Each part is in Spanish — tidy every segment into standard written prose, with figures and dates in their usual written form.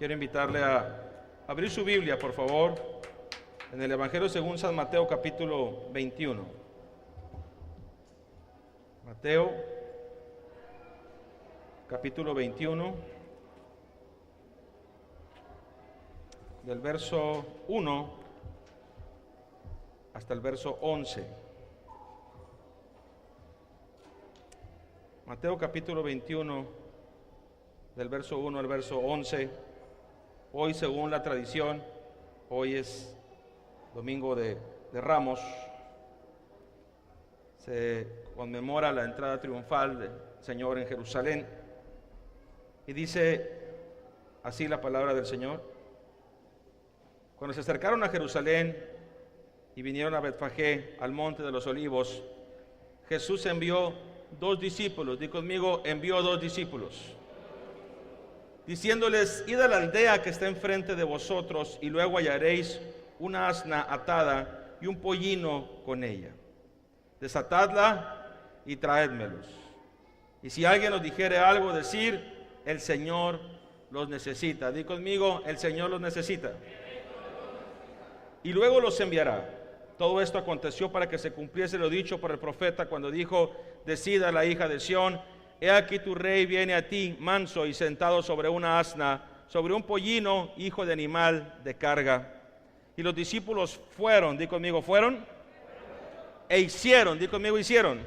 Quiero invitarle a abrir su Biblia, por favor, en el Evangelio según San Mateo, capítulo 21. Mateo, capítulo 21, del verso 1 hasta el verso 11. Mateo, capítulo 21, del verso 1 al verso 11. Hoy, según la tradición, hoy es Domingo de Ramos. Se conmemora la entrada triunfal del Señor en Jerusalén. Y dice así la palabra del Señor. Cuando se acercaron a Jerusalén y vinieron a Betfagé, al monte de los olivos, Jesús envió 2 discípulos. Di conmigo, envió 2 discípulos. Diciéndoles: id a la aldea que está enfrente de vosotros, y luego hallaréis una asna atada y un pollino con ella. Desatadla y traédmelos. Y si alguien os dijere algo, decir: el Señor los necesita. Di conmigo, el Señor los necesita. Y luego los enviará. Todo esto aconteció para que se cumpliese lo dicho por el profeta cuando dijo: decida la hija de Sión: he aquí tu rey viene a ti, manso y sentado sobre una asna, sobre un pollino, hijo de animal de carga. Y los discípulos fueron, di conmigo, fueron, e hicieron, di conmigo, hicieron,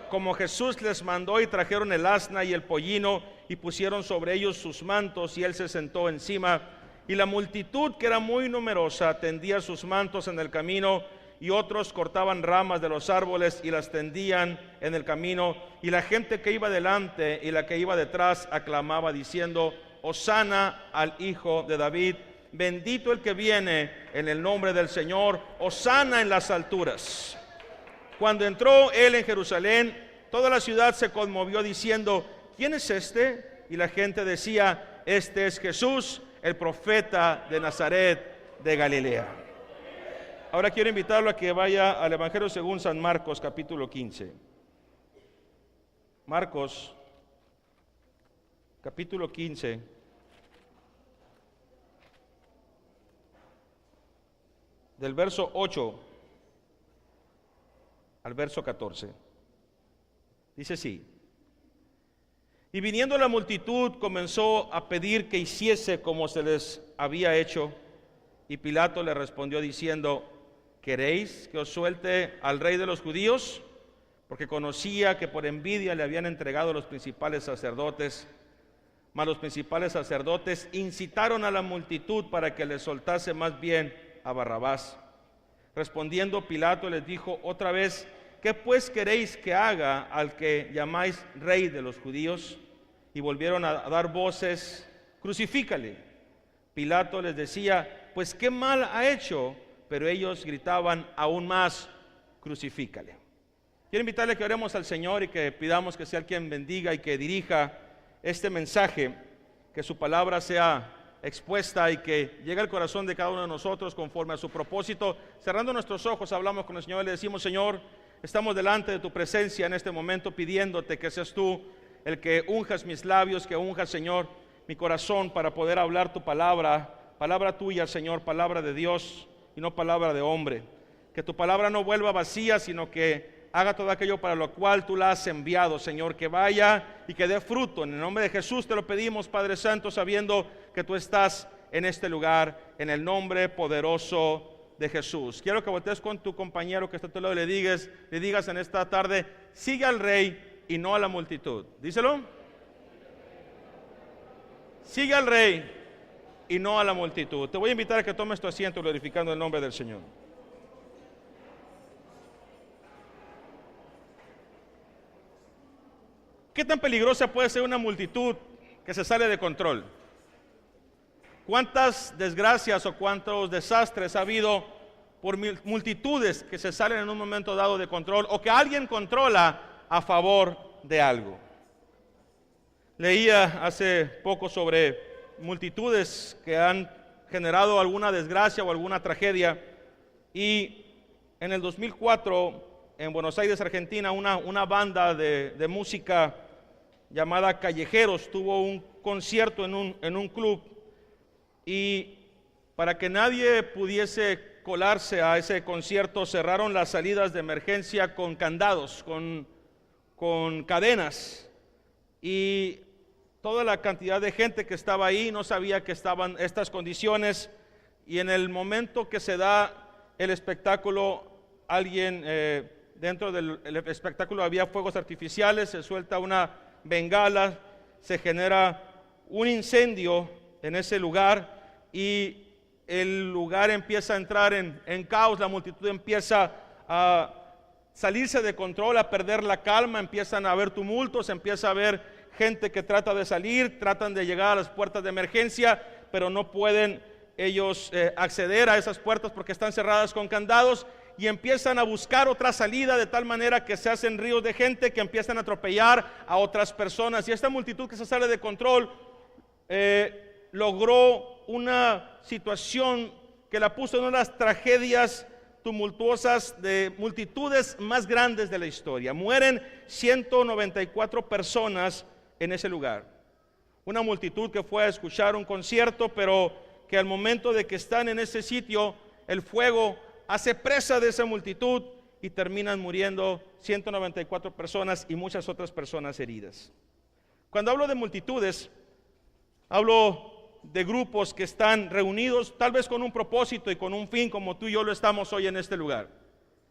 como Jesús les mandó, y trajeron el asna y el pollino, y pusieron sobre ellos sus mantos, y él se sentó encima. Y la multitud, que era muy numerosa, tendía sus mantos en el camino, y otros cortaban ramas de los árboles y las tendían en el camino, y la gente que iba delante y la que iba detrás aclamaba diciendo: Hosana al Hijo de David, bendito el que viene en el nombre del Señor, Hosana en las alturas. Cuando entró él en Jerusalén, toda la ciudad se conmovió diciendo: ¿quién es este? Y la gente decía: este es Jesús, el profeta de Nazaret de Galilea. Ahora quiero invitarlo a que vaya al Evangelio según San Marcos, capítulo 15. Marcos, capítulo 15. Del verso 8 al verso 14. Dice así: y viniendo la multitud comenzó a pedir que hiciese como se les había hecho, y Pilato le respondió diciendo: ¿queréis que os suelte al rey de los judíos? Porque conocía que por envidia le habían entregado los principales sacerdotes. Mas los principales sacerdotes incitaron a la multitud para que le soltase más bien a Barrabás. Respondiendo Pilato les dijo otra vez: ¿qué pues queréis que haga al que llamáis rey de los judíos? Y volvieron a dar voces: crucifícale. Pilato les decía: pues qué mal ha hecho. Pero ellos gritaban aún más: crucifícale. Quiero invitarle a que oremos al Señor y que pidamos que sea Él quien bendiga y que dirija este mensaje, que su palabra sea expuesta y que llegue al corazón de cada uno de nosotros conforme a su propósito. Cerrando nuestros ojos, hablamos con el Señor y le decimos: Señor, estamos delante de tu presencia en este momento pidiéndote que seas tú el que unjas mis labios, que unjas, Señor, mi corazón para poder hablar tu palabra, palabra tuya, Señor, palabra de Dios y no palabra de hombre. Que tu palabra no vuelva vacía, sino que haga todo aquello para lo cual tú la has enviado, Señor, que vaya y que dé fruto. En el nombre de Jesús te lo pedimos, Padre Santo, sabiendo que tú estás en este lugar, en el nombre poderoso de Jesús. Quiero que voltees con tu compañero que está a tu lado y le digas en esta tarde: sigue al rey y no a la multitud. Díselo. Sigue al rey y no a la multitud. Te voy a invitar a que tomes tu asiento glorificando el nombre del Señor. ¿Qué tan peligrosa puede ser una multitud que se sale de control? ¿Cuántas desgracias o cuántos desastres ha habido por multitudes que se salen en un momento dado de control o que alguien controla a favor de algo? Leía hace poco sobre multitudes que han generado alguna desgracia o alguna tragedia, y en el 2004 en Buenos Aires, Argentina, una banda de música llamada Callejeros tuvo un concierto en un club y para que nadie pudiese colarse a ese concierto, cerraron las salidas de emergencia con candados, con cadenas, y toda la cantidad de gente que estaba ahí no sabía que estaban estas condiciones, y en el momento que se da el espectáculo, alguien dentro del espectáculo había fuegos artificiales, se suelta una bengala, se genera un incendio en ese lugar y el lugar empieza a entrar en caos, la multitud empieza a salirse de control, a perder la calma, empiezan a haber tumultos, empieza a haber gente que trata de salir, tratan de llegar a las puertas de emergencia, pero no pueden ellos acceder a esas puertas porque están cerradas con candados, y empiezan a buscar otra salida, de tal manera que se hacen ríos de gente que empiezan a atropellar a otras personas, y esta multitud que se sale de control logró una situación que la puso en una de las tragedias tumultuosas de multitudes más grandes de la historia. Mueren 194 personas en ese lugar. Una multitud que fue a escuchar un concierto, pero que al momento de que están en ese sitio, el fuego hace presa de esa multitud y terminan muriendo 194 personas y muchas otras personas heridas. Cuando hablo de multitudes, hablo de grupos que están reunidos tal vez con un propósito y con un fin, como tú y yo lo estamos hoy en este lugar.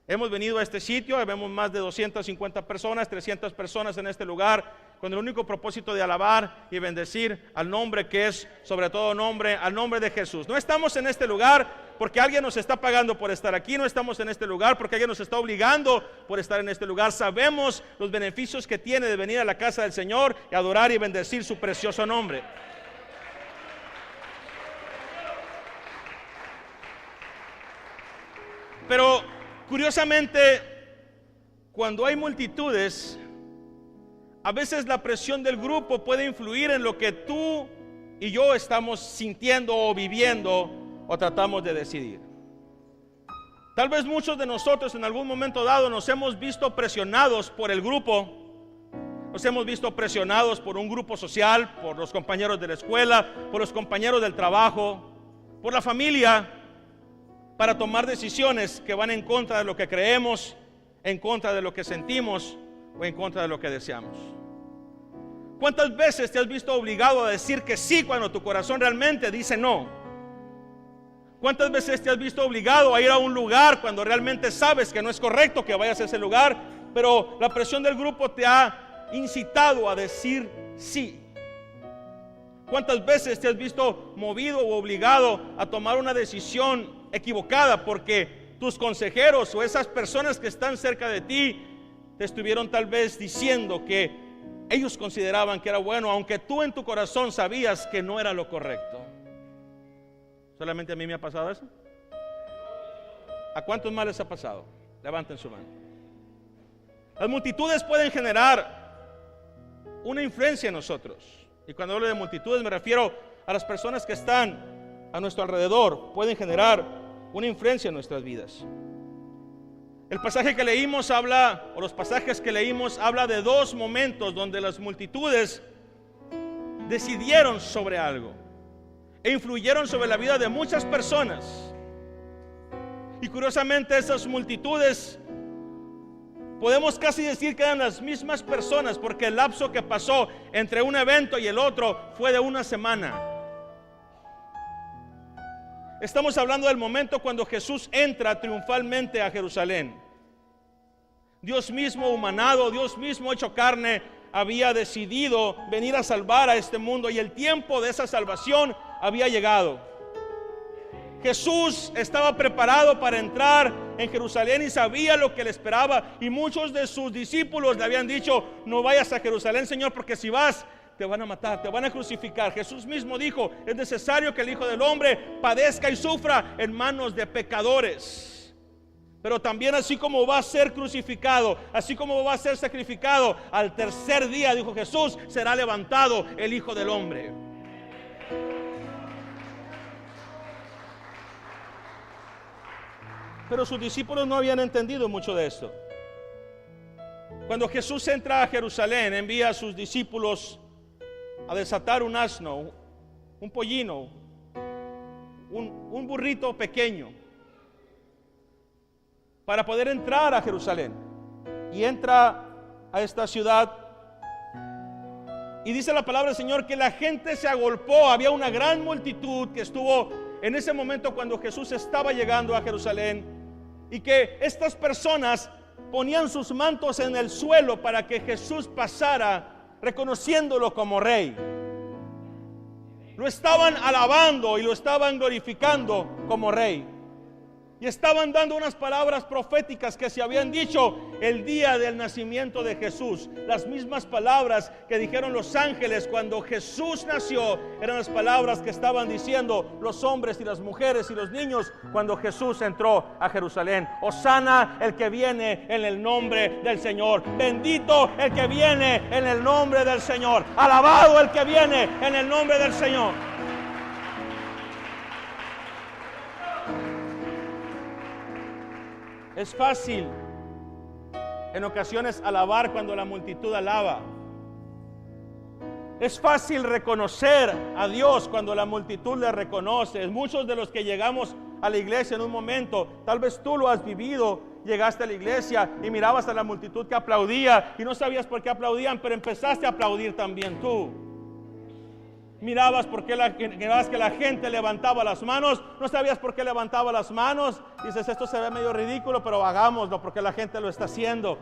Hemos venido a este sitio, vemos más de 250 personas, 300 personas en este lugar, con el único propósito de alabar y bendecir al nombre que es sobre todo nombre, al nombre de Jesús. No estamos en este lugar porque alguien nos está pagando por estar aquí, no estamos en este lugar porque alguien nos está obligando por estar en este lugar. Sabemos los beneficios que tiene de venir a la casa del Señor y adorar y bendecir su precioso nombre. Pero curiosamente, cuando hay multitudes, a veces la presión del grupo puede influir en lo que tú y yo estamos sintiendo o viviendo o tratamos de decidir. Tal vez muchos de nosotros en algún momento dado nos hemos visto presionados por el grupo, nos hemos visto presionados por un grupo social, por los compañeros de la escuela, por los compañeros del trabajo, por la familia, para tomar decisiones que van en contra de lo que creemos, en contra de lo que sentimos o en contra de lo que deseamos. ¿Cuántas veces te has visto obligado a decir que sí cuando tu corazón realmente dice no? ¿Cuántas veces te has visto obligado a ir a un lugar cuando realmente sabes que no es correcto que vayas a ese lugar, pero la presión del grupo te ha incitado a decir sí? ¿Cuántas veces te has visto movido o obligado a tomar una decisión equivocada porque tus consejeros o esas personas que están cerca de ti te estuvieron tal vez diciendo que ellos consideraban que era bueno, aunque tú en tu corazón sabías que no era lo correcto? ¿Solamente a mí me ha pasado eso? ¿A cuántos más les ha pasado? Levanten su mano. Las multitudes pueden generar una influencia en nosotros, y cuando hablo de multitudes me refiero a las personas que están a nuestro alrededor. Pueden generar una influencia en nuestras vidas. El pasaje que leímos habla, o los pasajes que leímos habla de dos momentos donde las multitudes decidieron sobre algo e influyeron sobre la vida de muchas personas. Y curiosamente esas multitudes podemos casi decir que eran las mismas personas, porque el lapso que pasó entre un evento y el otro fue de una semana. Estamos hablando del momento cuando Jesús entra triunfalmente a Jerusalén. Dios mismo humanado, Dios mismo hecho carne, había decidido venir a salvar a este mundo, y el tiempo de esa salvación había llegado. Jesús estaba preparado para entrar en Jerusalén y sabía lo que le esperaba, y muchos de sus discípulos le habían dicho: no vayas a Jerusalén, Señor, porque si vas te van a matar, te van a crucificar. Jesús mismo dijo: es necesario que el Hijo del Hombre padezca y sufra en manos de pecadores. Pero también, así como va a ser crucificado, así como va a ser sacrificado, al tercer día, dijo Jesús, será levantado el Hijo del Hombre. Pero sus discípulos no habían entendido mucho de esto. Cuando Jesús entra a Jerusalén, envía a sus discípulos a desatar un asno, un pollino, un burrito pequeño para poder entrar a Jerusalén. Y entra a esta ciudad. Y dice la palabra del Señor que la gente se agolpó. Había una gran multitud que estuvo en ese momento cuando Jesús estaba llegando a Jerusalén. Y que estas personas ponían sus mantos en el suelo para que Jesús pasara, reconociéndolo como rey. Lo estaban alabando y lo estaban glorificando como rey. Y estaban dando unas palabras proféticas que se habían dicho el día del nacimiento de Jesús. Las mismas palabras que dijeron los ángeles cuando Jesús nació eran las palabras que estaban diciendo los hombres y las mujeres y los niños cuando Jesús entró a Jerusalén. Hosana el que viene en el nombre del Señor. Bendito el que viene en el nombre del Señor. Alabado el que viene en el nombre del Señor. Es fácil en ocasiones alabar cuando la multitud alaba. Es fácil reconocer a Dios cuando la multitud le reconoce. Muchos de los que llegamos a la iglesia en un momento, tal vez tú lo has vivido, llegaste a la iglesia y mirabas a la multitud que aplaudía y no sabías por qué aplaudían, pero empezaste a aplaudir también tú. Mirabas que la gente levantaba las manos, no sabías por qué levantaba las manos. Dices, esto se ve medio ridículo, pero hagámoslo porque la gente lo está haciendo.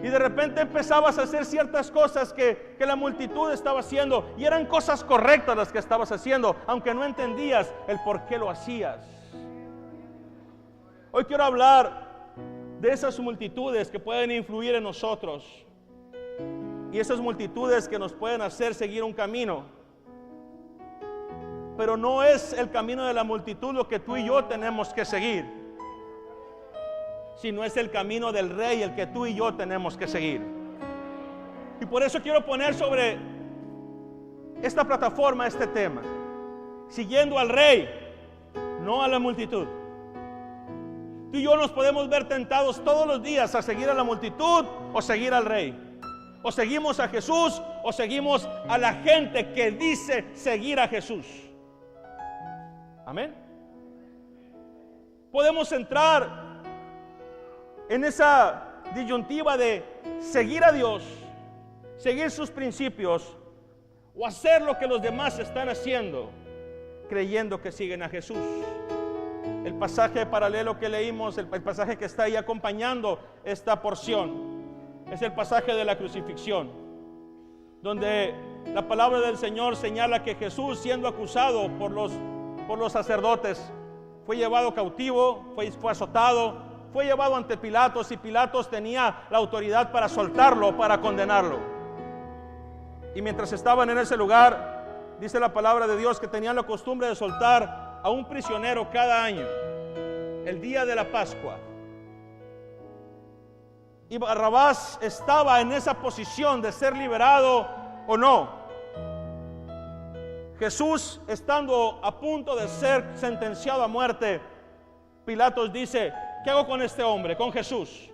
Y de repente empezabas a hacer ciertas cosas que la multitud estaba haciendo, y eran cosas correctas las que estabas haciendo, aunque no entendías el por qué lo hacías. Hoy quiero hablar de esas multitudes que pueden influir en nosotros. Y esas multitudes que nos pueden hacer seguir un camino. Pero no es el camino de la multitud lo que tú y yo tenemos que seguir, sino es el camino del Rey el que tú y yo tenemos que seguir. Y por eso quiero poner sobre esta plataforma este tema: siguiendo al Rey, no a la multitud. Tú y yo nos podemos ver tentados todos los días a seguir a la multitud o seguir al Rey. O seguimos a Jesús o seguimos a la gente que dice seguir a Jesús. Amén. Podemos entrar en esa disyuntiva de seguir a Dios, seguir sus principios, o hacer lo que los demás están haciendo, creyendo que siguen a Jesús. El pasaje paralelo que leímos, el pasaje que está ahí acompañando esta porción, es el pasaje de la crucifixión, donde la palabra del Señor señala que Jesús, siendo acusado por los sacerdotes, fue llevado cautivo, fue azotado, fue llevado ante Pilatos, y Pilatos tenía la autoridad para soltarlo, para condenarlo. Y mientras estaban en ese lugar, dice la palabra de Dios que tenían la costumbre de soltar a un prisionero cada año, el día de la Pascua. Y Barrabás estaba en esa posición de ser liberado o no. Jesús, estando a punto de ser sentenciado a muerte, Pilatos dice: ¿qué hago con este hombre, con Jesús?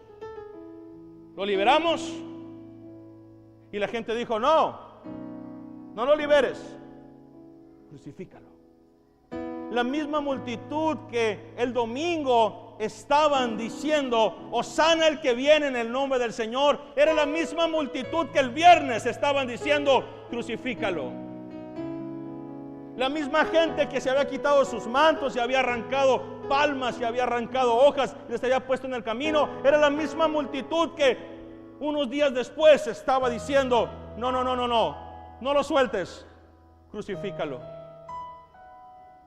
¿Lo liberamos? Y la gente dijo: no lo liberes, crucifícalo. La misma multitud que el domingo estaban diciendo Hosana el que viene en el nombre del Señor, era la misma multitud que el viernes estaban diciendo crucifícalo. La misma gente que se había quitado sus mantos y había arrancado palmas y había arrancado hojas y les había puesto en el camino, era la misma multitud que unos días después estaba diciendo no lo sueltes, crucifícalo.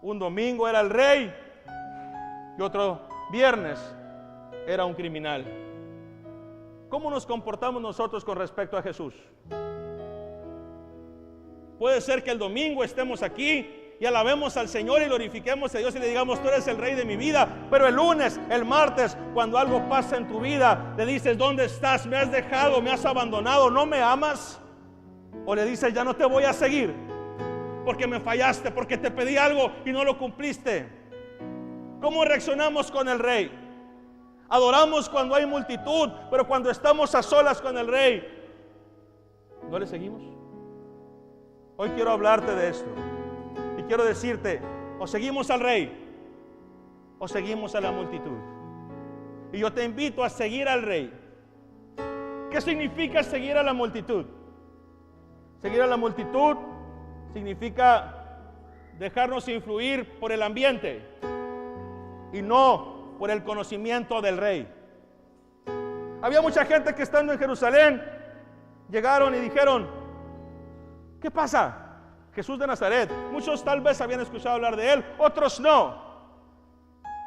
Un domingo era el rey y otro viernes era un criminal. ¿Cómo nos comportamos nosotros con respecto a Jesús? Puede ser que el domingo estemos aquí y alabemos al Señor y glorifiquemos a Dios y le digamos: tú eres el rey de mi vida. Pero el lunes, el martes, cuando algo pasa en tu vida, le dices: ¿dónde estás? ¿Me has dejado? ¿Me has abandonado? ¿No me amas? O le dices: ya no te voy a seguir porque me fallaste, porque te pedí algo y no lo cumpliste. ¿Cómo reaccionamos con el rey? Adoramos cuando hay multitud, pero cuando estamos a solas con el rey, ¿no le seguimos? Hoy quiero hablarte de esto y quiero decirte: O seguimos al Rey, o seguimos a la multitud. Y yo te invito a seguir al Rey. ¿Qué significa seguir a la multitud? Seguir a la multitud significa dejarnos influir por el ambiente y no por el conocimiento del Rey. Había mucha gente que estando en Jerusalén llegaron y dijeron: ¿qué pasa? Jesús de Nazaret. Muchos tal vez habían escuchado hablar de él, otros no.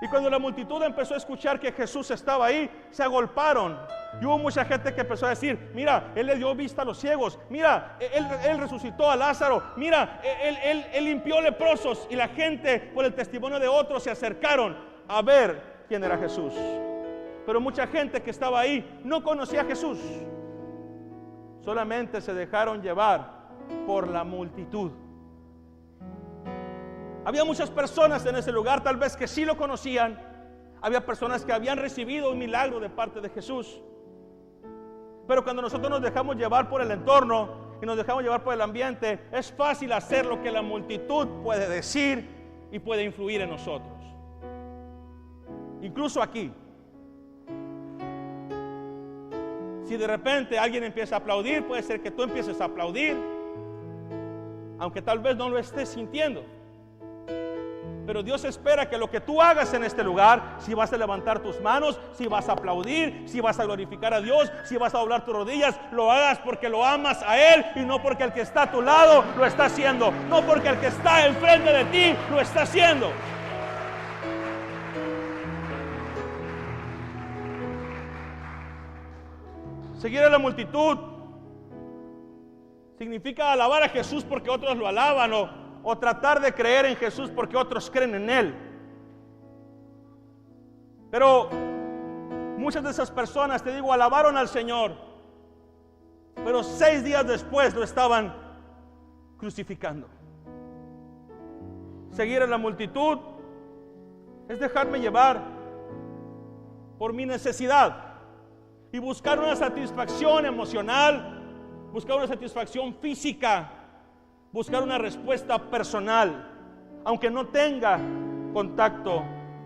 Y cuando la multitud empezó a escuchar que Jesús estaba ahí, se agolparon. Y hubo mucha gente que empezó a decir: mira, él le dio vista a los ciegos, mira, él resucitó a Lázaro, mira, él limpió leprosos. Y la gente, por el testimonio de otros, se acercaron a ver quién era Jesús. Pero mucha gente que estaba ahí no conocía a Jesús. Solamente se dejaron llevar por la multitud. Había muchas personas en ese lugar, tal vez que sí lo conocían. Había personas que habían recibido un milagro de parte de Jesús. Pero cuando nosotros nos dejamos llevar por el entorno y nos dejamos llevar por el ambiente, es fácil hacer lo que la multitud puede decir y puede influir en nosotros. Incluso aquí, si de repente alguien empieza a aplaudir, puede ser que tú empieces a aplaudir, aunque tal vez no lo estés sintiendo. Pero Dios espera que lo que tú hagas en este lugar, si vas a levantar tus manos, si vas a aplaudir, si vas a glorificar a Dios, si vas a doblar tus rodillas, lo hagas porque lo amas a Él y no porque el que está a tu lado lo está haciendo, no porque el que está enfrente de ti lo está haciendo. Seguir a la multitud significa alabar a Jesús porque otros lo alaban, o tratar de creer en Jesús porque otros creen en Él. Pero muchas de esas personas, te digo, alabaron al Señor, pero 6 días después lo estaban crucificando. Seguir a la multitud es dejarme llevar por mi necesidad y buscar una satisfacción emocional, buscar una satisfacción física, buscar una respuesta personal, aunque no tenga contacto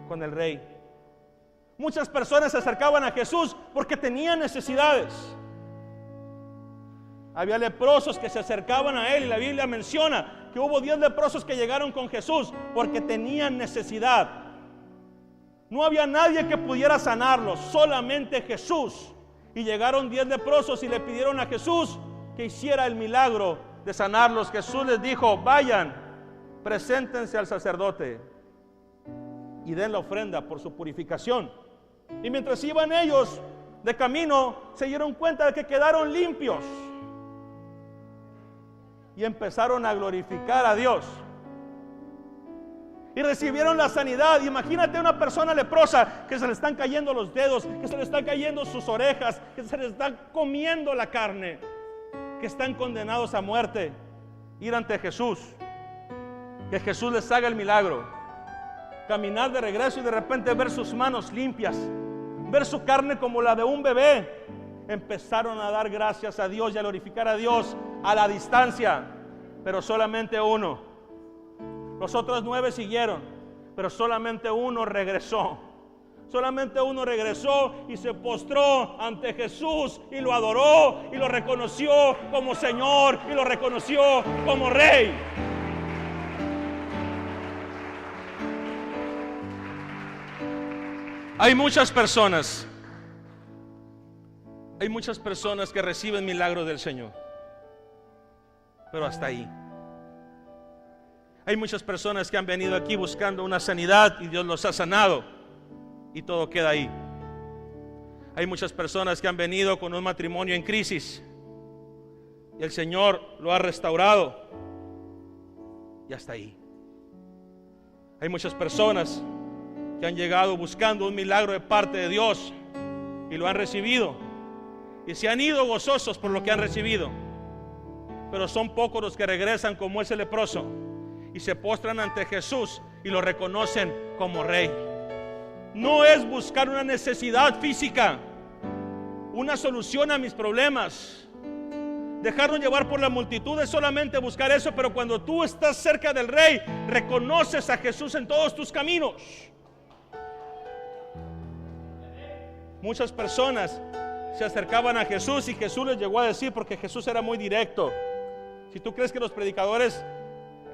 con el Rey. Muchas personas se acercaban a Jesús porque tenían necesidades. Había leprosos que se acercaban a Él, y la Biblia menciona que hubo 10 leprosos que llegaron con Jesús porque tenían necesidad. No había nadie que pudiera sanarlos, solamente Jesús. Y llegaron 10 leprosos y le pidieron a Jesús que hiciera el milagro de sanarlos. Jesús les dijo: vayan, preséntense al sacerdote y den la ofrenda por su purificación. Y mientras iban ellos de camino, se dieron cuenta de que quedaron limpios y empezaron a glorificar a Dios y recibieron la sanidad. Imagínate una persona leprosa que se le están cayendo los dedos, que se le están cayendo sus orejas, que se le están comiendo la carne, que están condenados a muerte. Ir ante Jesús, que Jesús les haga el milagro, caminar de regreso y de repente ver sus manos limpias, ver su carne como la de un bebé. Empezaron a dar gracias a Dios y a glorificar a Dios a la distancia, pero solamente uno. Los otros 9 siguieron, pero solamente uno regresó. Solamente uno regresó y se postró ante Jesús y lo adoró y lo reconoció como Señor y lo reconoció como Rey. Hay muchas personas que reciben milagros del Señor, pero hasta ahí. Hay muchas personas que han venido aquí buscando una sanidad y Dios los ha sanado y todo queda ahí. Hay muchas personas que han venido con un matrimonio en crisis y el Señor lo ha restaurado y hasta ahí. Hay muchas personas que han llegado buscando un milagro de parte de Dios y lo han recibido y se han ido gozosos por lo que han recibido, pero son pocos los que regresan como ese leproso y se postran ante Jesús y lo reconocen como Rey. No es buscar una necesidad física, una solución a mis problemas. Dejarnos llevar por la multitud es solamente buscar eso, pero cuando tú estás cerca del Rey, reconoces a Jesús en todos tus caminos. Muchas personas se acercaban a Jesús y Jesús les llegó a decir, porque Jesús era muy directo. Si tú crees que los predicadores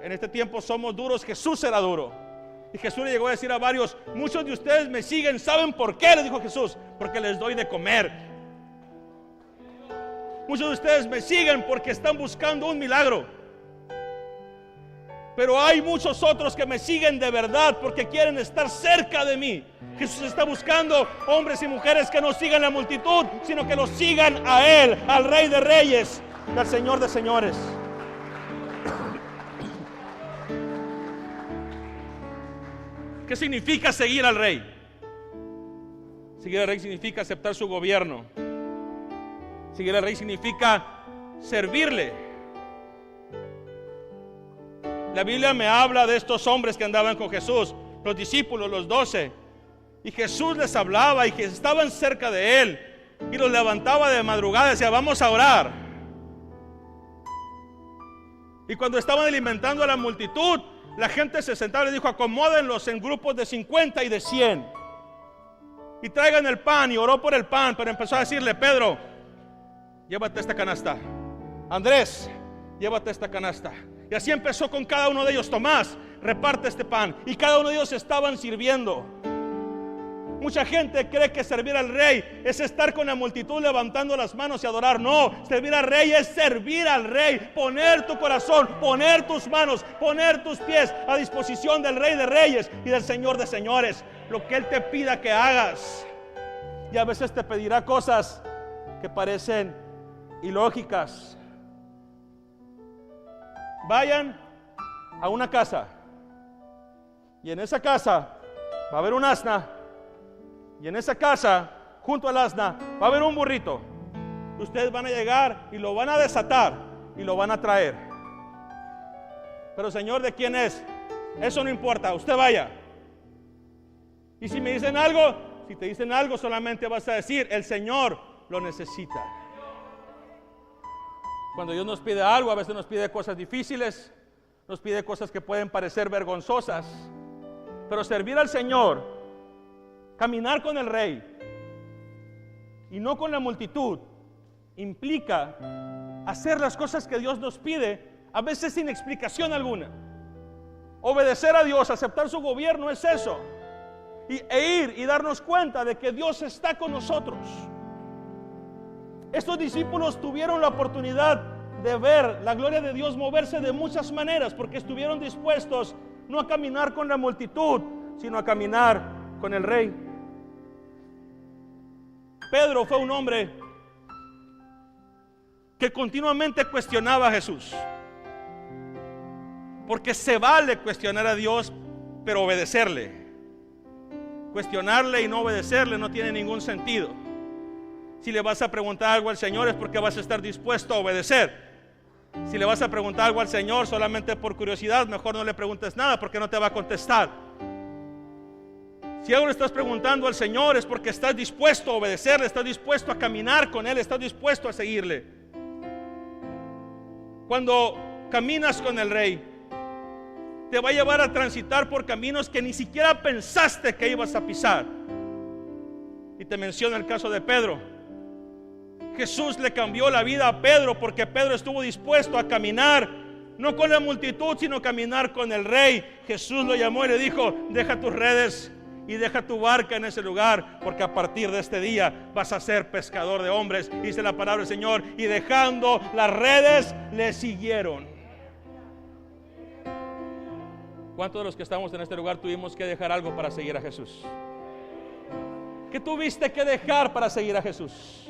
en este tiempo somos duros, Jesús era duro. Y Jesús le llegó a decir a varios: muchos de ustedes me siguen, ¿saben por qué? Le dijo Jesús: porque les doy de comer. Muchos de ustedes me siguen porque están buscando un milagro. Pero hay muchos otros que me siguen de verdad porque quieren estar cerca de mí. Jesús está buscando hombres y mujeres que no sigan la multitud, sino que lo sigan a Él, al Rey de Reyes, al Señor de Señores. ¿Qué significa seguir al Rey? Seguir al Rey significa aceptar su gobierno. Seguir al Rey significa servirle. La Biblia me habla de estos hombres que andaban con Jesús, los discípulos, los 12. Y Jesús les hablaba y que estaban cerca de Él. Y los levantaba de madrugada y decía: vamos a orar. Y cuando estaban alimentando a la multitud, la gente se sentaba y le dijo: acomódenlos en grupos de 50 y de 100. Y traigan el pan. Y oró por el pan, pero empezó a decirle: Pedro, llévate esta canasta. Andrés, llévate esta canasta. Y así empezó con cada uno de ellos. Tomás, reparte este pan. Y cada uno de ellos estaban sirviendo. Mucha gente cree que servir al Rey es estar con la multitud levantando las manos y adorar. No, servir al Rey es servir al Rey. Poner tu corazón, poner tus manos, poner tus pies a disposición del Rey de Reyes y del Señor de Señores. Lo que Él te pida que hagas. Y a veces te pedirá cosas que parecen ilógicas. Vayan a una casa y en esa casa va a haber un asna, y en esa casa, junto al asna, va a haber un burrito. Ustedes van a llegar y lo van a desatar y lo van a traer. Pero Señor, ¿de quién es? Eso no importa, usted vaya. Y si me dicen algo, si te dicen algo, solamente vas a decir: el Señor lo necesita. Cuando Dios nos pide algo, a veces nos pide cosas difíciles, nos pide cosas que pueden parecer vergonzosas. Pero servir al Señor, caminar con el Rey y no con la multitud, implica hacer las cosas que Dios nos pide, a veces sin explicación alguna. Obedecer a Dios, aceptar su gobierno, es eso. E ir y darnos cuenta de que Dios está con nosotros. Estos discípulos tuvieron la oportunidad de ver la gloria de Dios moverse de muchas maneras, porque estuvieron dispuestos no a caminar con la multitud, sino a caminar con el Rey. Pedro fue un hombre que continuamente cuestionaba a Jesús, porque se vale cuestionar a Dios, pero obedecerle. Cuestionarle y no obedecerle no tiene ningún sentido. Si le vas a preguntar algo al Señor es porque vas a estar dispuesto a obedecer. Si le vas a preguntar algo al Señor solamente por curiosidad, mejor no le preguntes nada, porque no te va a contestar. Si algo le estás preguntando al Señor es porque estás dispuesto a obedecerle, estás dispuesto a caminar con Él, estás dispuesto a seguirle. Cuando caminas con el Rey, te va a llevar a transitar por caminos que ni siquiera pensaste que ibas a pisar. Y te menciono el caso de Pedro. Jesús le cambió la vida a Pedro porque Pedro estuvo dispuesto a caminar, no con la multitud, sino caminar con el Rey. Jesús lo llamó y le dijo: deja tus redes y deja tu barca en ese lugar, porque a partir de este día vas a ser pescador de hombres. Dice la palabra del Señor: y dejando las redes, le siguieron. ¿Cuántos de los que estamos en este lugar tuvimos que dejar algo para seguir a Jesús? ¿Qué tuviste que dejar para seguir a Jesús?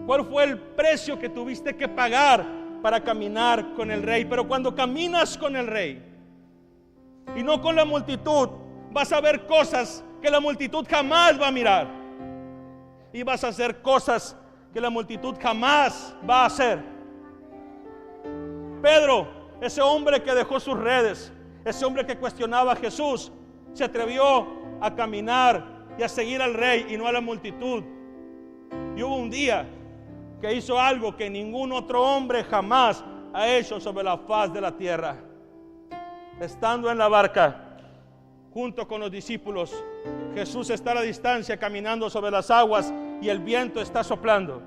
¿Cuál fue el precio que tuviste que pagar para caminar con el Rey? Pero cuando caminas con el Rey y no con la multitud, vas a ver cosas que la multitud jamás va a mirar, y vas a hacer cosas que la multitud jamás va a hacer. Pedro, ese hombre que dejó sus redes, ese hombre que cuestionaba a Jesús, se atrevió a caminar y a seguir al Rey y no a la multitud. Y hubo un día que hizo algo que ningún otro hombre jamás ha hecho sobre la faz de la tierra. Estando en la barca junto con los discípulos, Jesús está a la distancia caminando sobre las aguas y el viento está soplando.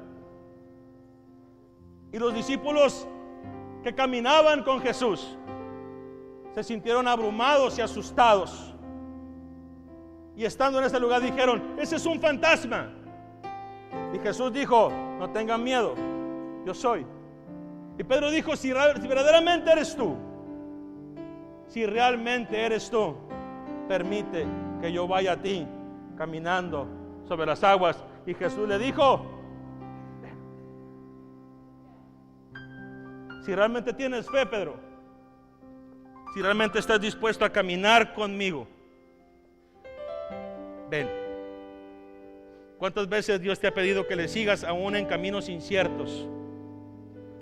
Y los discípulos que caminaban con Jesús se sintieron abrumados y asustados. Y estando en ese lugar dijeron: ese es un fantasma. Y Jesús dijo: no tengan miedo, yo soy. Y Pedro dijo: si verdaderamente eres tú, si realmente eres tú, permite que yo vaya a ti caminando sobre las aguas. Y Jesús le dijo: si realmente tienes fe, Pedro, si realmente estás dispuesto a caminar conmigo, ven. ¿Cuántas veces Dios te ha pedido que le sigas aún en caminos inciertos?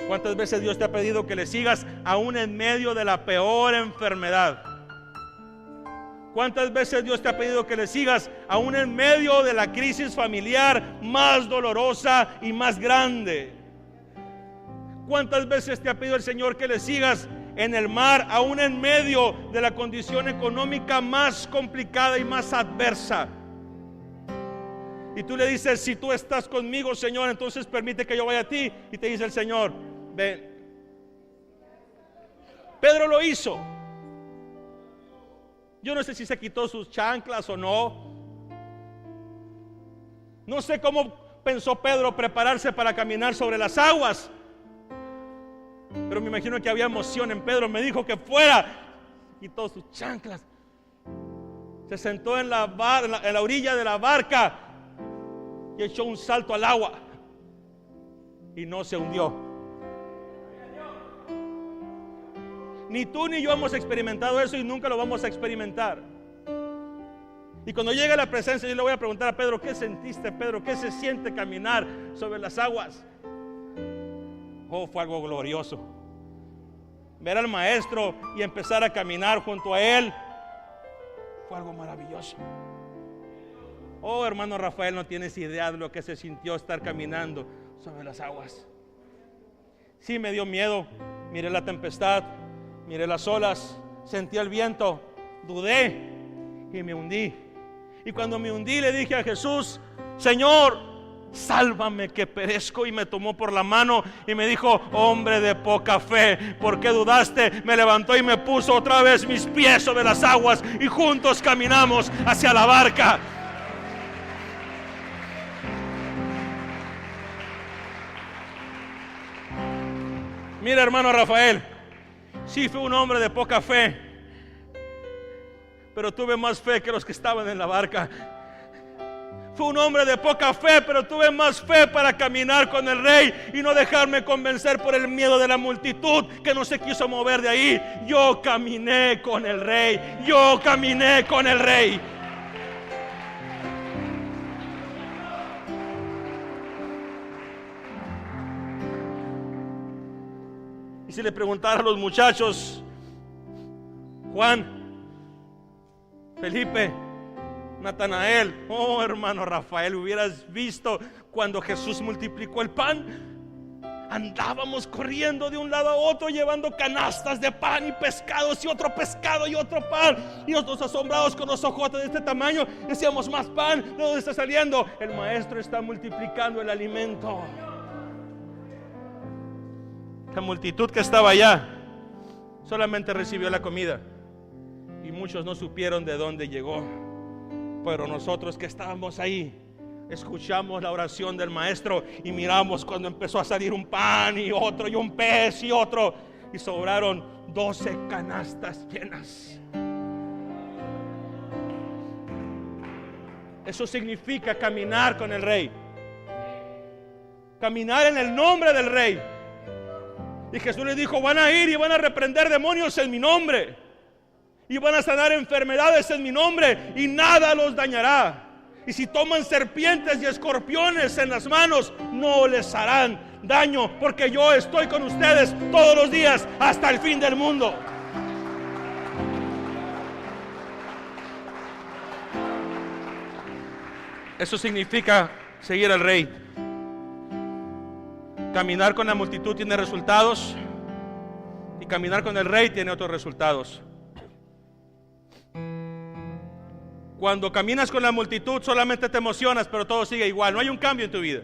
¿Cuántas veces Dios te ha pedido que le sigas aún en medio de la peor enfermedad? ¿Cuántas veces Dios te ha pedido que le sigas aún en medio de la crisis familiar más dolorosa y más grande? ¿Cuántas veces te ha pedido el Señor que le sigas en el mar aún en medio de la condición económica más complicada y más adversa? Y tú le dices: si tú estás conmigo, Señor, entonces permite que yo vaya a ti. Y te dice el Señor: ven. Pedro lo hizo. Yo no sé si se quitó sus chanclas o no. No sé cómo pensó Pedro prepararse para caminar sobre las aguas, pero me imagino que había emoción en Pedro. Me dijo que fuera. Quitó sus chanclas, se sentó en la orilla de la barca y echó un salto al agua y no se hundió. Ni tú ni yo hemos experimentado eso y nunca lo vamos a experimentar. Y cuando llegue a la presencia, yo le voy a preguntar a Pedro: ¿qué sentiste, Pedro? ¿Qué se siente caminar sobre las aguas? Oh, fue algo glorioso. Ver al maestro y empezar a caminar junto a él fue algo maravilloso. Oh, hermano Rafael, no tienes idea de lo que se sintió estar caminando sobre las aguas. Sí, me dio miedo. Miré la tempestad, miré las olas, sentí el viento, dudé y me hundí. Y cuando me hundí le dije a Jesús: Señor, sálvame que perezco. Y me tomó por la mano y me dijo: hombre de poca fe, ¿por qué dudaste? Me levantó y me puso otra vez mis pies sobre las aguas y juntos caminamos hacia la barca. Mira, hermano Rafael, sí fui un hombre de poca fe, pero tuve más fe que los que estaban en la barca. Fui un hombre de poca fe, pero tuve más fe para caminar con el Rey y no dejarme convencer por el miedo de la multitud que no se quiso mover de ahí. Yo caminé con el Rey, yo caminé con el Rey. Y si le preguntara a los muchachos, Juan, Felipe, Natanael: oh, hermano Rafael, hubieras visto cuando Jesús multiplicó el pan. Andábamos corriendo de un lado a otro llevando canastas de pan y pescados y otro pescado y otro pan, y nosotros asombrados con los ojotes de este tamaño decíamos: más pan, ¿de dónde está saliendo? El maestro está multiplicando el alimento. La multitud que estaba allá solamente recibió la comida y muchos no supieron de dónde llegó. Pero nosotros que estábamos ahí escuchamos la oración del maestro y miramos cuando empezó a salir un pan y otro y un pez y otro, y sobraron 12 canastas llenas. Eso significa caminar con el Rey, caminar en el nombre del Rey. Y Jesús les dijo: van a ir y van a reprender demonios en mi nombre, y van a sanar enfermedades en mi nombre, y nada los dañará. Y si toman serpientes y escorpiones en las manos, no les harán daño, porque yo estoy con ustedes todos los días hasta el fin del mundo. Eso significa seguir al Rey. Caminar con la multitud tiene resultados y caminar con el Rey tiene otros resultados. Cuando caminas con la multitud solamente te emocionas, pero todo sigue igual, no hay un cambio en tu vida.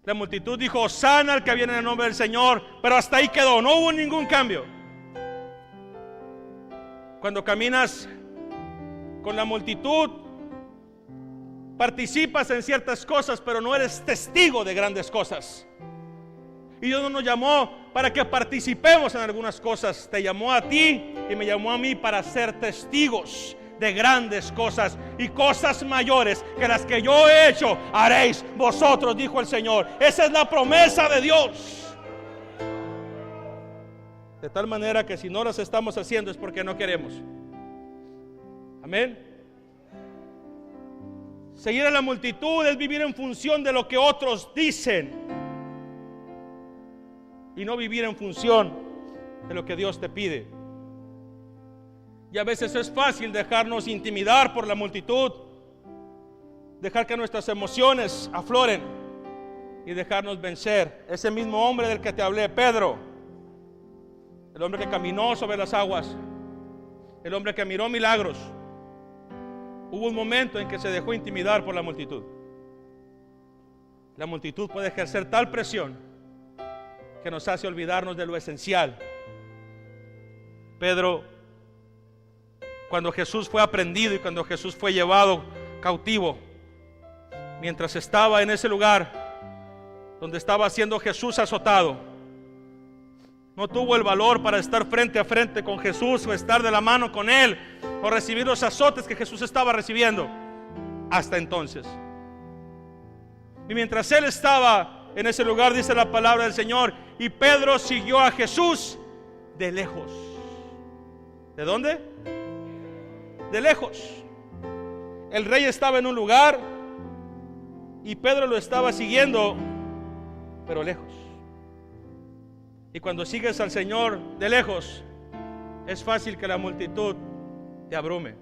La multitud dijo: Hosana al que viene en el nombre del Señor, pero hasta ahí quedó, no hubo ningún cambio. Cuando caminas con la multitud, participas en ciertas cosas, pero no eres testigo de grandes cosas. Y Dios no nos llamó para que participemos en algunas cosas. Te llamó a ti y me llamó a mí para ser testigos de grandes cosas y cosas mayores que las que yo he hecho, haréis vosotros, dijo el Señor. Esa es la promesa de Dios. De tal manera que si no las estamos haciendo es porque no queremos. Amén. Seguir a la multitud es vivir en función de lo que otros dicen y no vivir en función de lo que Dios te pide. Y a veces es fácil dejarnos intimidar por la multitud, dejar que nuestras emociones afloren y dejarnos vencer. Ese mismo hombre del que te hablé, Pedro, el hombre que caminó sobre las aguas, el hombre que miró milagros, hubo un momento en que se dejó intimidar por la multitud. La multitud puede ejercer tal presión que nos hace olvidarnos de lo esencial. Pedro, cuando Jesús fue aprendido y cuando Jesús fue llevado cautivo, mientras estaba en ese lugar donde estaba siendo Jesús azotado, no tuvo el valor para estar frente a frente con Jesús o estar de la mano con Él o recibir los azotes que Jesús estaba recibiendo hasta entonces. Y mientras Él estaba en ese lugar, dice la palabra del Señor, y Pedro siguió a Jesús de lejos. ¿De dónde? De lejos. El Rey estaba en un lugar y Pedro lo estaba siguiendo, pero lejos. Y cuando sigues al Señor de lejos, es fácil que la multitud te abrume.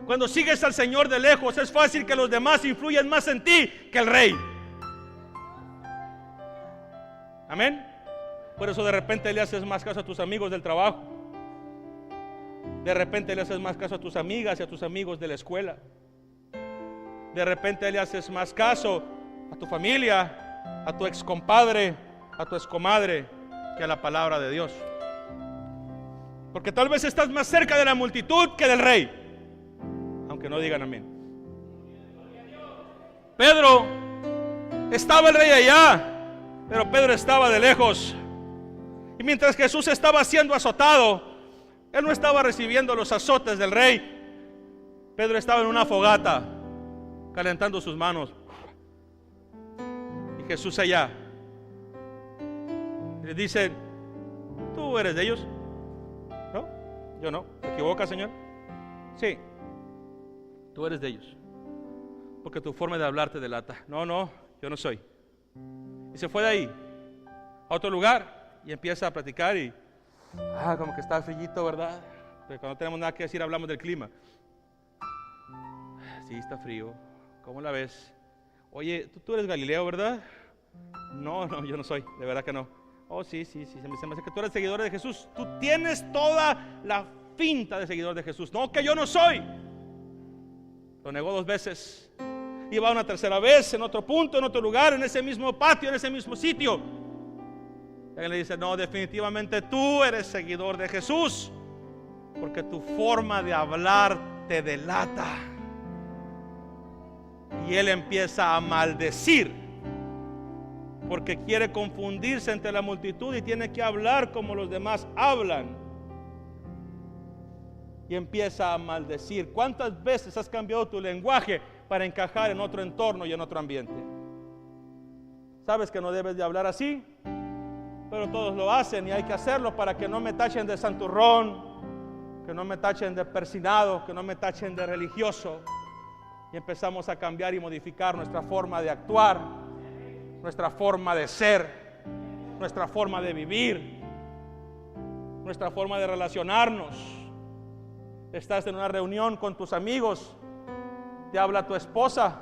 Cuando sigues al Señor de lejos, es fácil que los demás influyan más en ti que el Rey. Amén. Por eso de repente le haces más caso a tus amigos del trabajo. De repente le haces más caso a tus amigas y a tus amigos de la escuela. De repente le haces más caso a tu familia, a tu ex compadre, a tu ex comadre, que a la palabra de Dios. Porque tal vez estás más cerca de la multitud que del Rey, aunque no digan amén. Pedro, estaba el Rey allá, pero Pedro estaba de lejos. Y mientras Jesús estaba siendo azotado, Él no estaba recibiendo los azotes del Rey. Pedro estaba en una fogata, calentando sus manos. Y Jesús allá. Y le dice: ¿tú eres de ellos? No, yo no. ¿Te equivocas, Señor? Sí, tú eres de ellos, porque tu forma de hablar te delata. No, yo no soy. Y se fue de ahí a otro lugar y empieza a platicar y como que está frillito, ¿verdad? Pero cuando no tenemos nada que decir hablamos del clima. Sí, está frío. ¿Cómo la ves? Oye, tú eres Galileo, ¿verdad? No, yo no soy, de verdad que no. Oh, sí, se me hace que tú eres seguidor de Jesús. Tú tienes toda la finta de seguidor de Jesús. No, que yo no soy. Lo negó 2 veces. Y va una tercera vez en otro punto, en otro lugar, en ese mismo patio, en ese mismo sitio. Y él le dice: no, definitivamente tú eres seguidor de Jesús, porque tu forma de hablar te delata. Y él empieza a maldecir, porque quiere confundirse entre la multitud y tiene que hablar como los demás hablan. Y empieza a maldecir. ¿Cuántas veces has cambiado tu lenguaje para encajar en otro entorno y en otro ambiente? Sabes que no debes de hablar así, pero todos lo hacen y hay que hacerlo para que no me tachen de santurrón, que no me tachen de persinado, que no me tachen de religioso. Y empezamos a cambiar y modificar nuestra forma de actuar, nuestra forma de ser, nuestra forma de vivir, nuestra forma de relacionarnos. Estás en una reunión con tus amigos, te habla tu esposa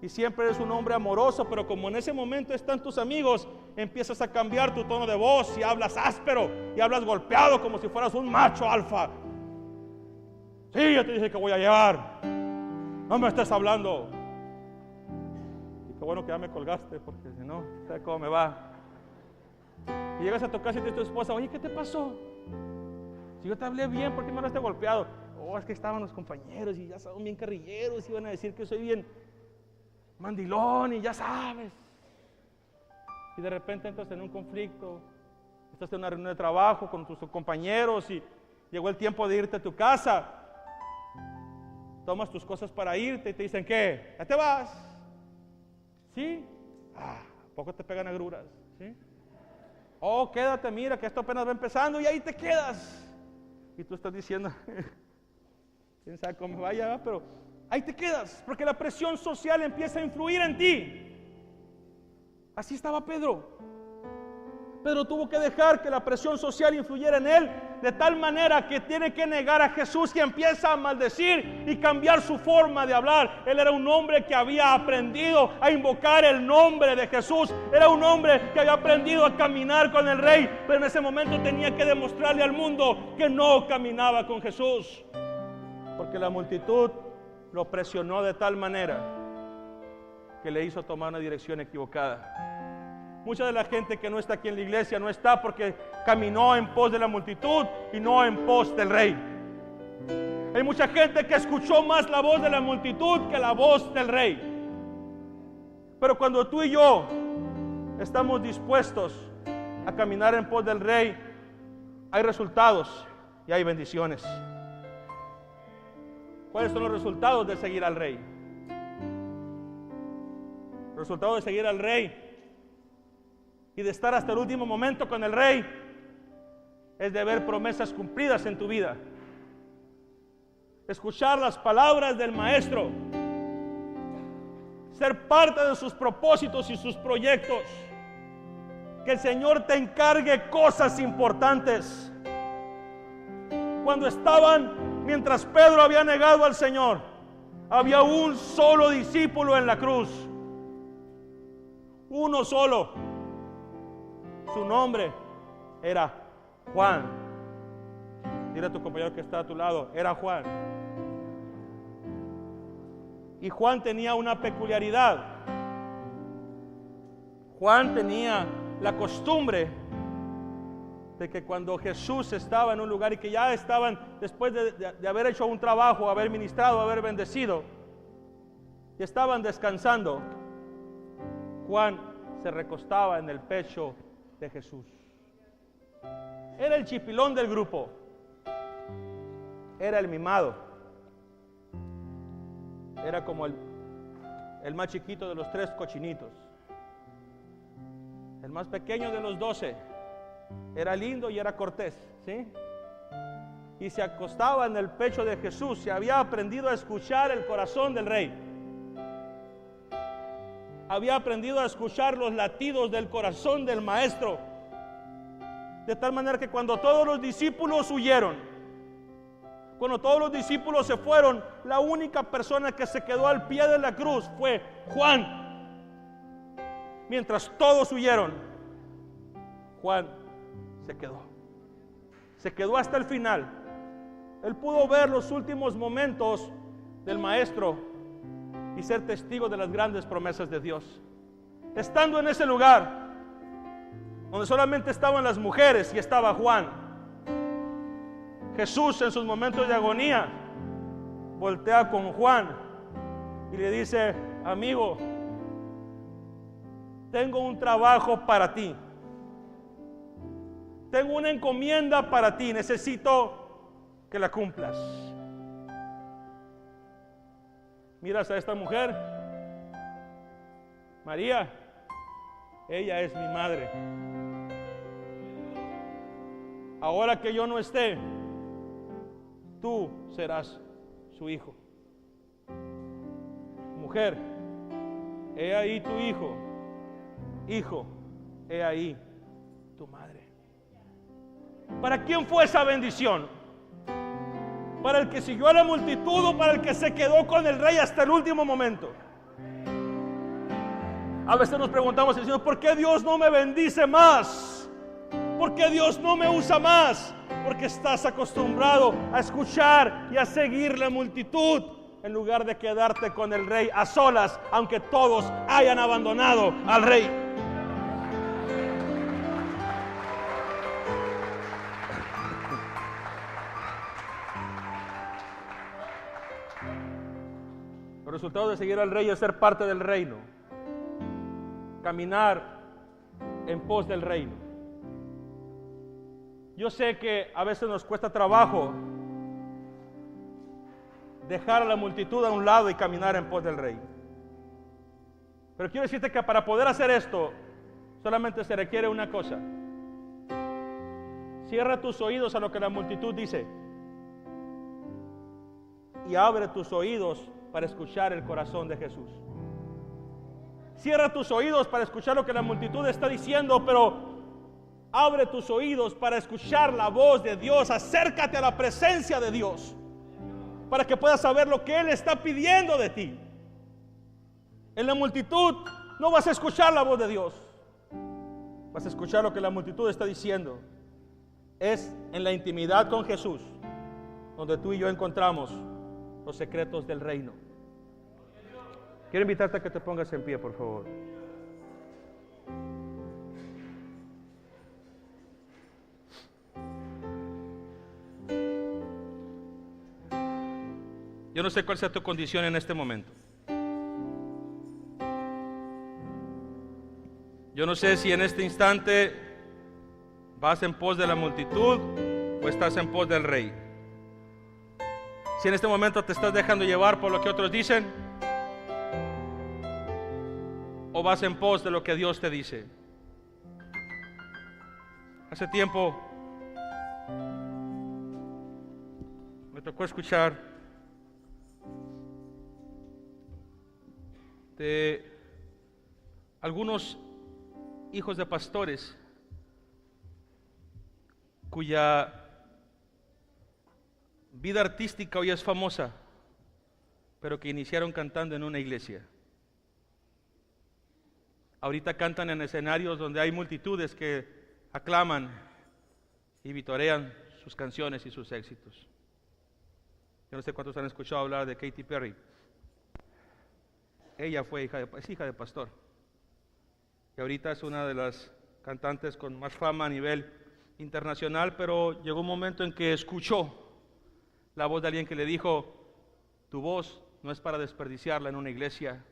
y siempre eres un hombre amoroso, pero como en ese momento están tus amigos, empiezas a cambiar tu tono de voz y hablas áspero y hablas golpeado como si fueras un macho alfa. Sí, ya te dije que voy a llevar, no me estés hablando. Y qué bueno que ya me colgaste, porque si no, ¿sabes cómo me va? Y llegas a tu casa y te dice tu esposa: oye, ¿qué te pasó? Si yo te hablé bien, ¿por qué me hablaste golpeado? Oh, es que estaban los compañeros y ya son bien carrilleros, y iban a decir que soy bien mandilón y ya sabes. Y de repente entras en un conflicto, estás en una reunión de trabajo con tus compañeros y llegó el tiempo de irte a tu casa. Tomas tus cosas para irte y te dicen: ¿qué? ¿Ya te vas? ¿Sí? ¿A poco te pegan agruras? ¿Sí? Oh, quédate, mira que esto apenas va empezando, y ahí te quedas. Y tú estás diciendo: quién sabe cómo vaya, pero ahí te quedas, porque la presión social empieza a influir en ti. Así estaba Pedro. Pedro tuvo que dejar que la presión social influyera en él, de tal manera que tiene que negar a Jesús y empieza a maldecir y cambiar su forma de hablar. Él era un hombre que había aprendido a invocar el nombre de Jesús. Era un hombre que había aprendido a caminar con el Rey, pero en ese momento tenía que demostrarle al mundo que no caminaba con Jesús, porque la multitud lo presionó de tal manera que le hizo tomar una dirección equivocada. Mucha de la gente que no está aquí en la iglesia no está porque caminó en pos de la multitud y no en pos del Rey. Hay mucha gente que escuchó más la voz de la multitud que la voz del Rey. Pero cuando tú y yo estamos dispuestos a caminar en pos del Rey, hay resultados y hay bendiciones. ¿Cuáles son los resultados de seguir al Rey? El resultado de seguir al Rey y de estar hasta el último momento con el Rey es de ver promesas cumplidas en tu vida, escuchar las palabras del Maestro, ser parte de sus propósitos y sus proyectos, que el Señor te encargue cosas importantes. Cuando mientras Pedro había negado al Señor, había un solo discípulo en la cruz, uno solo. Su nombre era Juan. Dile a tu compañero que está a tu lado: era Juan. Y Juan tenía una peculiaridad. Juan tenía la costumbre de que cuando Jesús estaba en un lugar y que ya estaban, después de haber hecho un trabajo, haber ministrado, haber bendecido, y estaban descansando, Juan se recostaba en el pecho de Jesús. Era el chipilón del grupo, era el mimado, era como el más chiquito de los 3 cochinitos, el más pequeño de los 12. Era lindo y era cortés, ¿sí? Y se acostaba en el pecho de Jesús. Se había aprendido a escuchar el corazón del Rey. Había aprendido a escuchar los latidos del corazón del Maestro. De tal manera que cuando todos los discípulos huyeron, cuando todos los discípulos se fueron, la única persona que se quedó al pie de la cruz fue Juan. Mientras todos huyeron, Juan se quedó hasta el final. Él pudo ver los últimos momentos del Maestro y ser testigo de las grandes promesas de Dios. Estando en ese lugar donde solamente estaban las mujeres y estaba Juan, Jesús en sus momentos de agonía voltea con Juan y le dice: amigo, tengo un trabajo para ti. Tengo una encomienda para ti, necesito que la cumplas. Miras a esta mujer, María, ella es mi madre. Ahora que yo no esté, tú serás su hijo. Mujer, he ahí tu hijo. Hijo, he ahí tu madre. ¿Para quién fue esa bendición? ¿Para el que siguió a la multitud o para el que se quedó con el Rey hasta el último momento? A veces nos preguntamos, Señor, ¿por qué Dios no me bendice más? ¿Por qué Dios no me usa más? Porque estás acostumbrado a escuchar y a seguir la multitud en lugar de quedarte con el Rey a solas, aunque todos hayan abandonado al Rey. Los resultados de seguir al Rey es ser parte del reino, caminar en pos del reino. Yo sé que a veces nos cuesta trabajo dejar a la multitud a un lado y caminar en pos del Rey. Pero quiero decirte que para poder hacer esto, solamente se requiere una cosa. Cierra tus oídos a lo que la multitud dice y abre tus oídos para escuchar el corazón de Jesús. Cierra tus oídos para escuchar lo que la multitud está diciendo, pero abre tus oídos para escuchar la voz de Dios. Acércate a la presencia de Dios para que puedas saber lo que Él está pidiendo de ti. En la multitud no vas a escuchar la voz de Dios, vas a escuchar lo que la multitud está diciendo. Es en la intimidad con Jesús donde tú y yo encontramos los secretos del reino. Quiero invitarte a que te pongas en pie, por favor. Yo no sé cuál sea tu condición en este momento. Yo no sé si en este instante vas en pos de la multitud o estás en pos del Rey. Si en este momento te estás dejando llevar por lo que otros dicen, o vas en pos de lo que Dios te dice. Hace tiempo me tocó escuchar de algunos hijos de pastores cuya vida artística hoy es famosa, pero que iniciaron cantando en una iglesia. Ahorita cantan en escenarios donde hay multitudes que aclaman y vitorean sus canciones y sus éxitos. Yo no sé cuántos han escuchado hablar de Katy Perry. Ella es hija de pastor. Y ahorita es una de las cantantes con más fama a nivel internacional, pero llegó un momento en que escuchó la voz de alguien que le dijo: tu voz no es para desperdiciarla en una iglesia,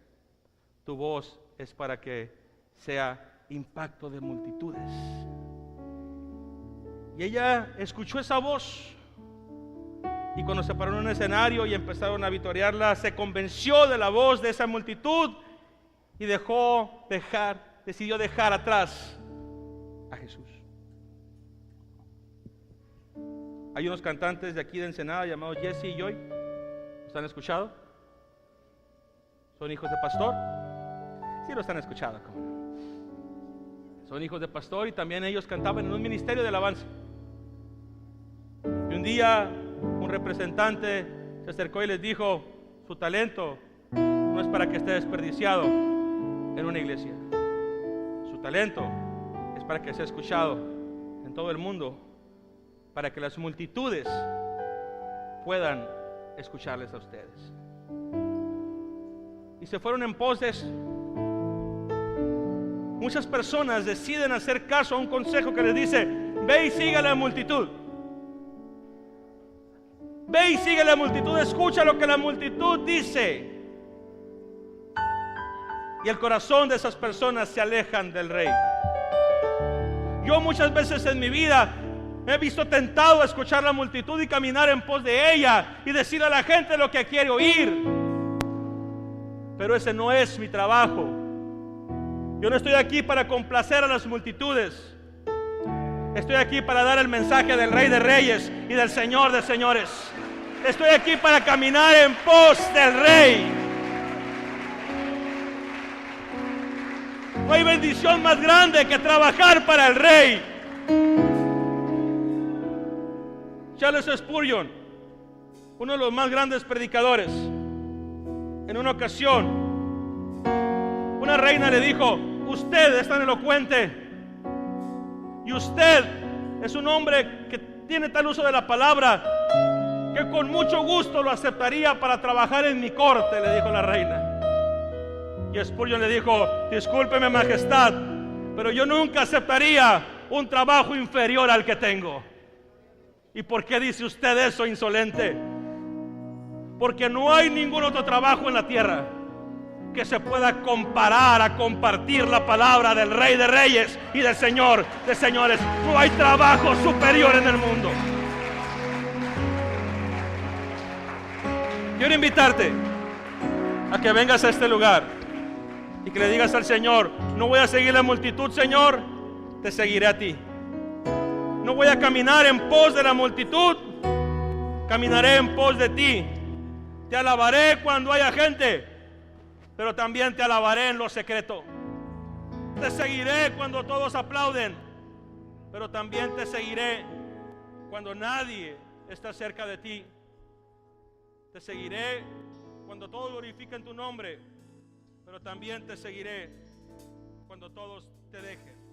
tu voz es para que sea impacto de multitudes. Y ella escuchó esa voz, y cuando se paró en un escenario y empezaron a vitorearla, se convenció de la voz de esa multitud y decidió dejar atrás a Jesús. Hay unos cantantes de aquí de Ensenada llamados Jesse y Joy. ¿Los han escuchado? ¿Son hijos de pastor? Sí, los han escuchado. ¿Cómo no? Son hijos de pastor y también ellos cantaban en un ministerio de alabanza. Y un día un representante se acercó y les dijo: su talento no es para que esté desperdiciado en una iglesia. Su talento es para que sea escuchado en todo el mundo, para que las multitudes puedan escucharles a ustedes. Y se fueron en pos de eso. Muchas personas deciden hacer caso a un consejo que les dice: ve y sigue a la multitud. Ve y sigue a la multitud, escucha lo que la multitud dice. Y el corazón de esas personas se alejan del Rey. Yo muchas veces en mi vida me he visto tentado a escuchar la multitud y caminar en pos de ella y decir a la gente lo que quiere oír. Pero ese no es mi trabajo. Yo no estoy aquí para complacer a las multitudes. Estoy aquí para dar el mensaje del Rey de Reyes y del Señor de Señores. Estoy aquí para caminar en pos del Rey. No hay bendición más grande que trabajar para el Rey. Charles Spurgeon, uno de los más grandes predicadores, en una ocasión Una reina le dijo: usted es tan elocuente y usted es un hombre que tiene tal uso de la palabra que con mucho gusto lo aceptaría para trabajar en mi corte, le dijo la reina. Y Spurgeon le dijo: discúlpeme, majestad, pero yo nunca aceptaría un trabajo inferior al que tengo. ¿Y por qué dice usted eso, insolente? Porque no hay ningún otro trabajo en la tierra que se pueda comparar a compartir la palabra del Rey de Reyes y del Señor de Señores. No hay trabajo superior en el mundo. Quiero invitarte a que vengas a este lugar y que le digas al Señor: no voy a seguir la multitud, Señor, te seguiré a ti. No voy a caminar en pos de la multitud, caminaré en pos de ti. Te alabaré cuando haya gente, pero también te alabaré en lo secreto. Te seguiré cuando todos aplauden, pero también te seguiré cuando nadie está cerca de ti. Te seguiré cuando todos glorifiquen tu nombre, pero también te seguiré cuando todos te dejen.